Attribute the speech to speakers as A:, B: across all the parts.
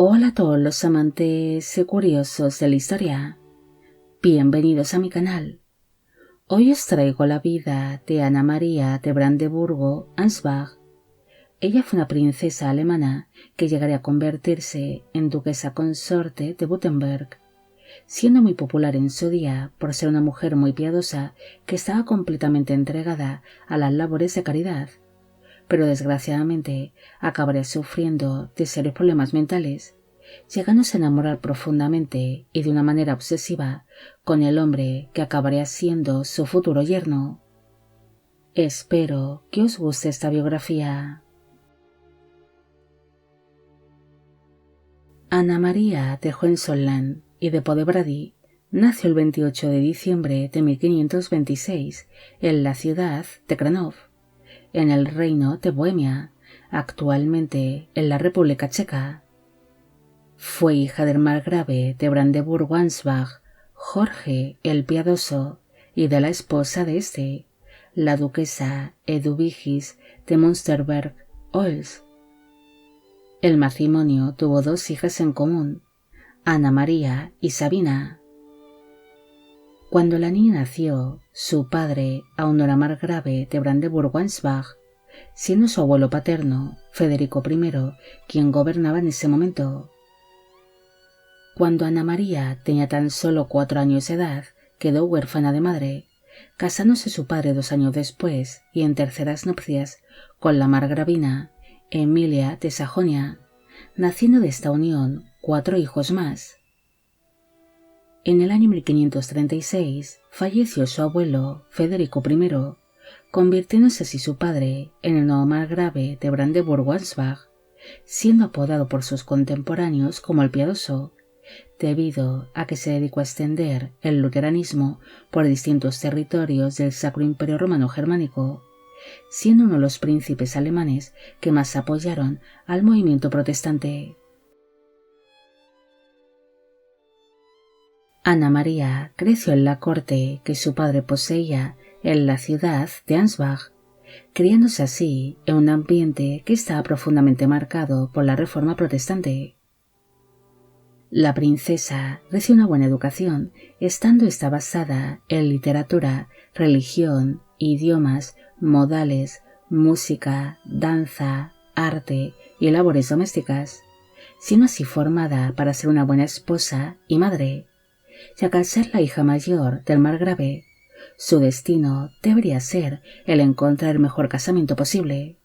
A: Hola a todos los amantes y curiosos de la historia. Bienvenidos a mi canal. Hoy os traigo la vida de Ana María de Brandeburgo-Ansbach. Ella fue una princesa alemana que llegaría a convertirse en duquesa consorte de Württemberg, siendo muy popular en su día por ser una mujer muy piadosa que estaba completamente entregada a las labores de caridad, pero desgraciadamente acabaría sufriendo de serios problemas mentales, llegándose a enamorar profundamente y de una manera obsesiva con el hombre que acabaría siendo su futuro yerno. Espero que os guste esta biografía. Ana María de Hohenzollern y de Podebrady nació el 28 de diciembre de 1526 en la ciudad de Kranov, en el Reino de Bohemia, actualmente en la República Checa. Fue hija del margrave de Brandeburgo-Ansbach, Jorge el Piadoso, y de la esposa de este, la duquesa Eduvigis de Münsterberg-Oels. El matrimonio tuvo dos hijas en común, Ana María y Sabina. Cuando la niña nació, su padre aún no era margrave de Brandeburgo-Ansbach, siendo su abuelo paterno, Federico I, quien gobernaba en ese momento. Cuando Ana María tenía tan solo 4 años de edad, quedó huérfana de madre, casándose su padre 2 años después y en terceras nupcias con la margravina Emilia de Sajonia, naciendo de esta unión 4 hijos más. En el año 1536 falleció su abuelo Federico I, convirtiéndose así su padre en el nuevo margrave de Brandeburgo-Ansbach, siendo apodado por sus contemporáneos como el Piadoso, debido a que se dedicó a extender el luteranismo por distintos territorios del Sacro Imperio Romano Germánico, siendo uno de los príncipes alemanes que más apoyaron al movimiento protestante. Ana María creció en la corte que su padre poseía en la ciudad de Ansbach, criándose así en un ambiente que estaba profundamente marcado por la reforma protestante. La princesa recibió una buena educación, estando esta basada en literatura, religión, idiomas, modales, música, danza, arte y labores domésticas, siendo así formada para ser una buena esposa y madre, ya que al ser la hija mayor del margrave, su destino debería ser el encontrar el mejor casamiento posible.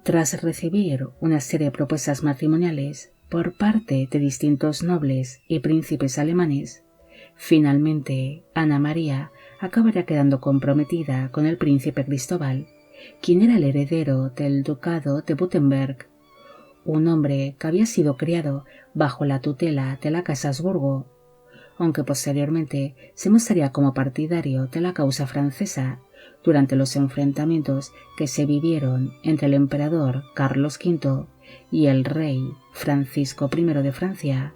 A: Tras recibir una serie de propuestas matrimoniales por parte de distintos nobles y príncipes alemanes, finalmente Ana María acabaría quedando comprometida con el príncipe Cristóbal, quien era el heredero del ducado de Württemberg, un hombre que había sido criado bajo la tutela de la Casa Habsburgo, aunque posteriormente se mostraría como partidario de la causa francesa durante los enfrentamientos que se vivieron entre el emperador Carlos V y el rey Francisco I de Francia,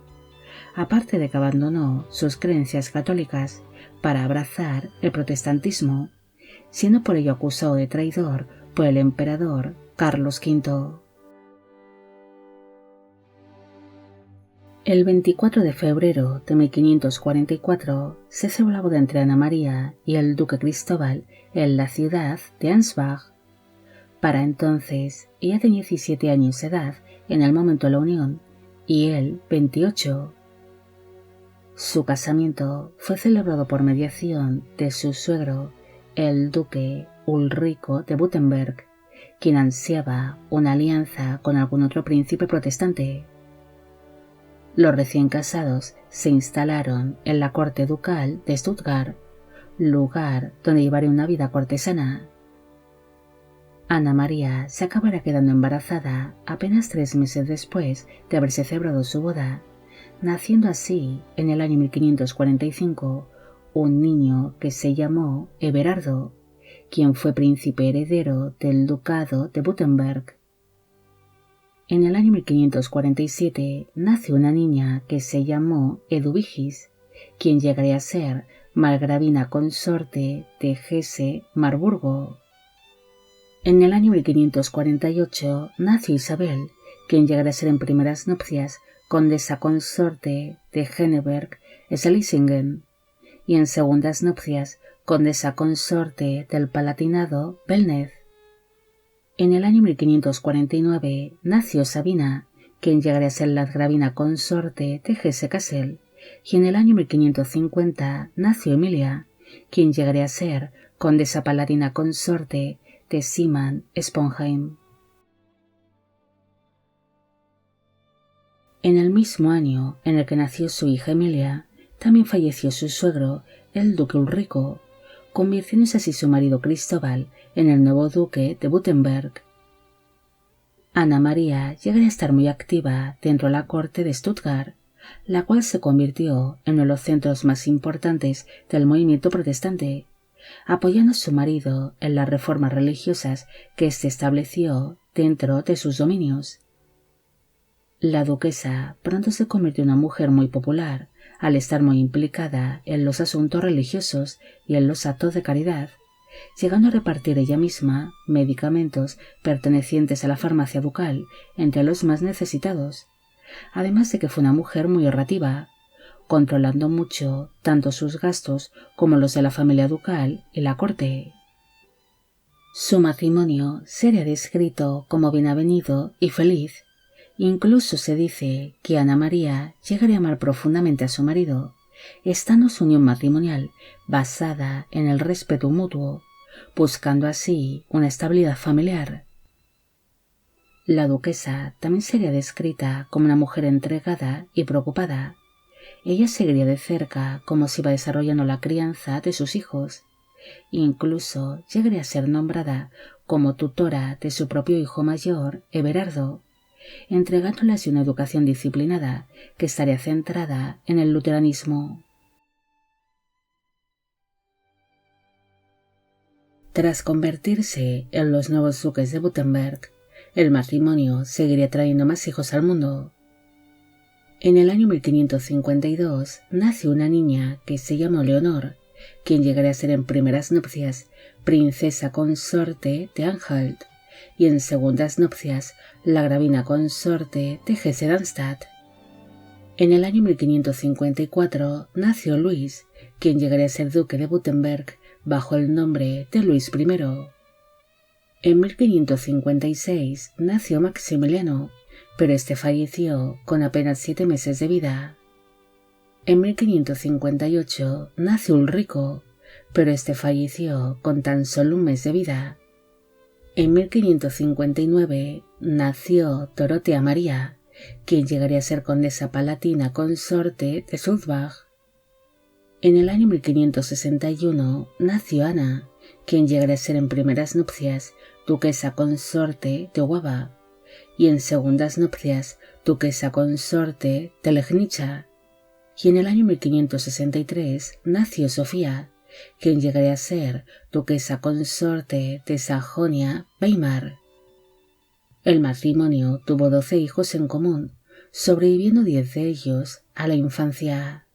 A: aparte de que abandonó sus creencias católicas para abrazar el protestantismo, siendo por ello acusado de traidor por el emperador Carlos V. El 24 de febrero de 1544 se celebró la boda entre Ana María y el duque Cristóbal en la ciudad de Ansbach. Para entonces ella tenía 17 años de edad en el momento de la unión y él 28. Su casamiento fue celebrado por mediación de su suegro, el duque Ulrico de Württemberg, quien ansiaba una alianza con algún otro príncipe protestante. Los recién casados se instalaron en la corte ducal de Stuttgart, lugar donde llevaría una vida cortesana. Ana María se acabará quedando embarazada apenas 3 meses después de haberse celebrado su boda, naciendo así en el año 1545 un niño que se llamó Everardo, quien fue príncipe heredero del ducado de Württemberg. En el año 1547 nació una niña que se llamó Eduvigis, quien llegaría a ser margravina consorte de Hesse-Marburgo. En el año 1548 nació Isabel, quien llegaría a ser en primeras nupcias condesa consorte de Henneberg-Schlesingen, y en segundas nupcias condesa consorte del Palatinado Belnez. En el año 1549 nació Sabina, quien llegaría a ser landgravina consorte de Hesse-Kassel, y en el año 1550 nació Emilia, quien llegaría a ser condesa palatina consorte de Simon-Sponheim. En el mismo año en el que nació su hija Emilia, también falleció su suegro, el duque Ulrico, convirtiéndose así su marido Cristóbal en el nuevo duque de Württemberg. Ana María llegaría a estar muy activa dentro de la corte de Stuttgart, la cual se convirtió en uno de los centros más importantes del movimiento protestante, apoyando a su marido en las reformas religiosas que éste estableció dentro de sus dominios. La duquesa pronto se convirtió en una mujer muy popular, al estar muy implicada en los asuntos religiosos y en los actos de caridad, llegando a repartir ella misma medicamentos pertenecientes a la farmacia ducal entre los más necesitados, además de que fue una mujer muy ahorrativa, controlando mucho tanto sus gastos como los de la familia ducal y la corte. Su matrimonio sería descrito como bien avenido y feliz. Incluso se dice que Ana María llegaría a amar profundamente a su marido, estando su unión matrimonial basada en el respeto mutuo, buscando así una estabilidad familiar. La duquesa también sería descrita como una mujer entregada y preocupada. Ella seguiría de cerca cómo se iba desarrollando la crianza de sus hijos. Incluso llegaría a ser nombrada como tutora de su propio hijo mayor, Everardo, entregándole así una educación disciplinada que estaría centrada en el luteranismo. Tras convertirse en los nuevos duques de Württemberg, el matrimonio seguiría trayendo más hijos al mundo. En el año 1552 nació una niña que se llamó Leonor, quien llegaría a ser en primeras nupcias princesa consorte de Anhalt y en segundas nupcias la gravina consorte de Hesse-Darmstadt. En el año 1554 nació Luis, quien llegaría a ser duque de Württemberg bajo el nombre de Luis I. En 1556 nació Maximiliano, pero este falleció con apenas 7 meses de vida. En 1558 nació Ulrico, pero este falleció con tan solo 1 mes de vida. En 1559 nació Dorotea María, quien llegaría a ser condesa palatina consorte de Sulzbach. En el año 1561 nació Ana, quien llegaría a ser en primeras nupcias duquesa consorte de Waba, y en segundas nupcias duquesa consorte de Legnica. Y en el año 1563 nació Sofía, quien llegaría a ser duquesa consorte de Sajonia-Weimar. El matrimonio tuvo 12 hijos en común, sobreviviendo 10 de ellos a la infancia.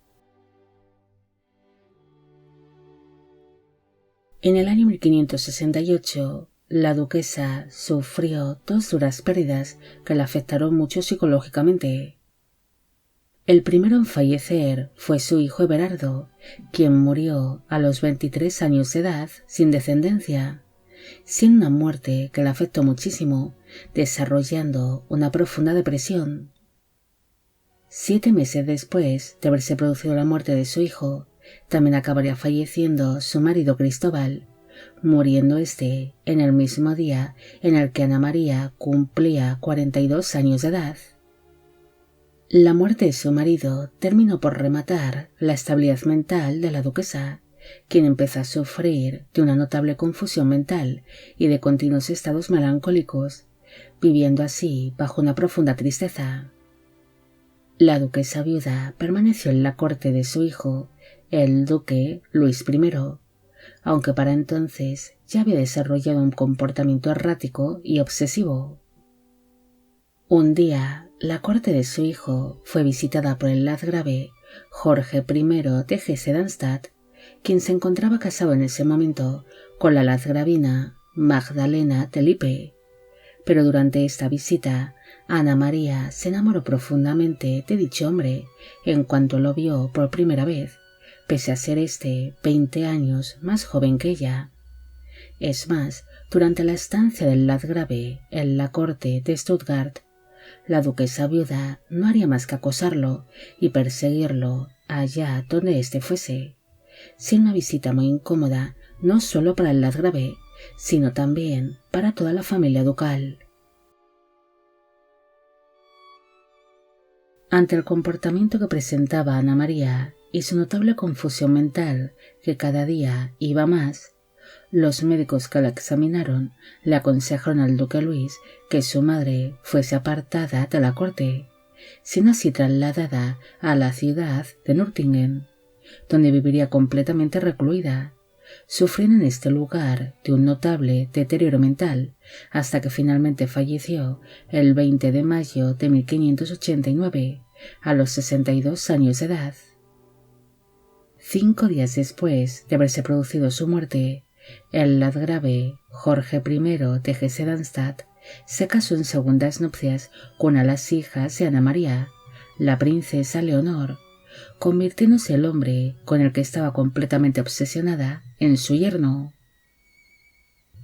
A: En el año 1568, la duquesa sufrió 2 duras pérdidas que la afectaron mucho psicológicamente. El primero en fallecer fue su hijo Everardo, quien murió a los 23 años de edad sin descendencia, siendo una muerte que la afectó muchísimo, desarrollando una profunda depresión. 7 meses después de haberse producido la muerte de su hijo, también acabaría falleciendo su marido Cristóbal, muriendo este en el mismo día en el que Ana María cumplía 42 años de edad. La muerte de su marido terminó por rematar la estabilidad mental de la duquesa, quien empezó a sufrir de una notable confusión mental y de continuos estados melancólicos, viviendo así bajo una profunda tristeza. La duquesa viuda permaneció en la corte de su hijo, el duque Luis I, aunque para entonces ya había desarrollado un comportamiento errático y obsesivo. Un día, la corte de su hijo fue visitada por el landgrave Jorge I de Hesse-Darmstadt, quien se encontraba casado en ese momento con la landgravina Magdalena de Lippe, pero durante esta visita Ana María se enamoró profundamente de dicho hombre en cuanto lo vio por primera vez, pese a ser 20 años más joven que ella. Es más, durante la estancia del Landgrave en la corte de Stuttgart, la duquesa viuda no haría más que acosarlo y perseguirlo allá donde fuese, sin una visita muy incómoda no solo para el Landgrave, sino también para toda la familia ducal. Ante el comportamiento que presentaba Ana María y su notable confusión mental, que cada día iba más, los médicos que la examinaron le aconsejaron al duque Luis que su madre fuese apartada de la corte, sino así trasladada a la ciudad de Nürtingen, donde viviría completamente recluida, sufriendo en este lugar de un notable deterioro mental hasta que finalmente falleció el 20 de mayo de 1589 a los 62 años de edad. 5 días después de haberse producido su muerte, el landgrave Jorge I de Hesse-Darmstadt se casó en segundas nupcias con una de las hijas de Ana María, la princesa Leonor, convirtiéndose el hombre con el que estaba completamente obsesionada en su yerno.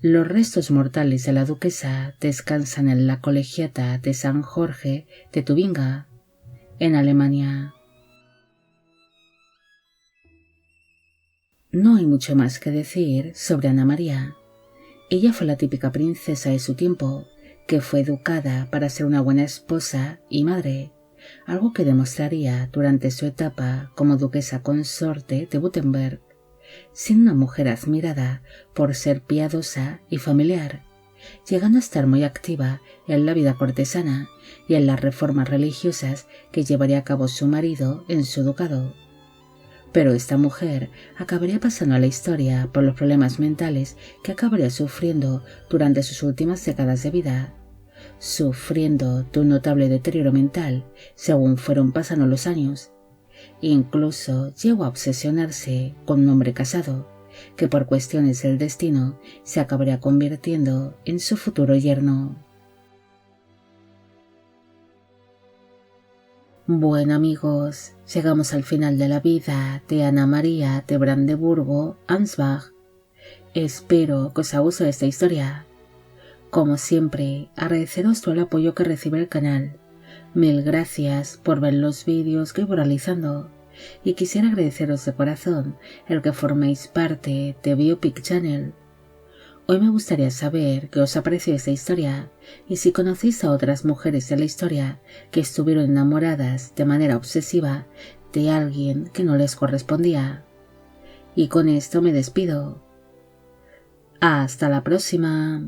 A: Los restos mortales de la duquesa descansan en la colegiata de San Jorge de Tubinga, en Alemania. No hay mucho más que decir sobre Ana María. Ella fue la típica princesa de su tiempo, que fue educada para ser una buena esposa y madre, algo que demostraría durante su etapa como duquesa consorte de Württemberg, siendo una mujer admirada por ser piadosa y familiar, llegando a estar muy activa en la vida cortesana y en las reformas religiosas que llevaría a cabo su marido en su ducado. Pero esta mujer acabaría pasando a la historia por los problemas mentales que acabaría sufriendo durante sus últimas décadas de vida, sufriendo de un notable deterioro mental según fueron pasando los años. Incluso llegó a obsesionarse con un hombre casado, que por cuestiones del destino se acabaría convirtiendo en su futuro yerno. Bueno amigos, llegamos al final de la vida de Ana María de Brandeburgo-Ansbach. Espero que os haya gustado esta historia. Como siempre, agradeceros todo el apoyo que recibe el canal. Mil gracias por ver los vídeos que voy realizando y quisiera agradeceros de corazón el que forméis parte de Biopic Channel. Hoy me gustaría saber qué os ha parecido esta historia y si conocéis a otras mujeres de la historia que estuvieron enamoradas de manera obsesiva de alguien que no les correspondía. Y con esto me despido. Hasta la próxima.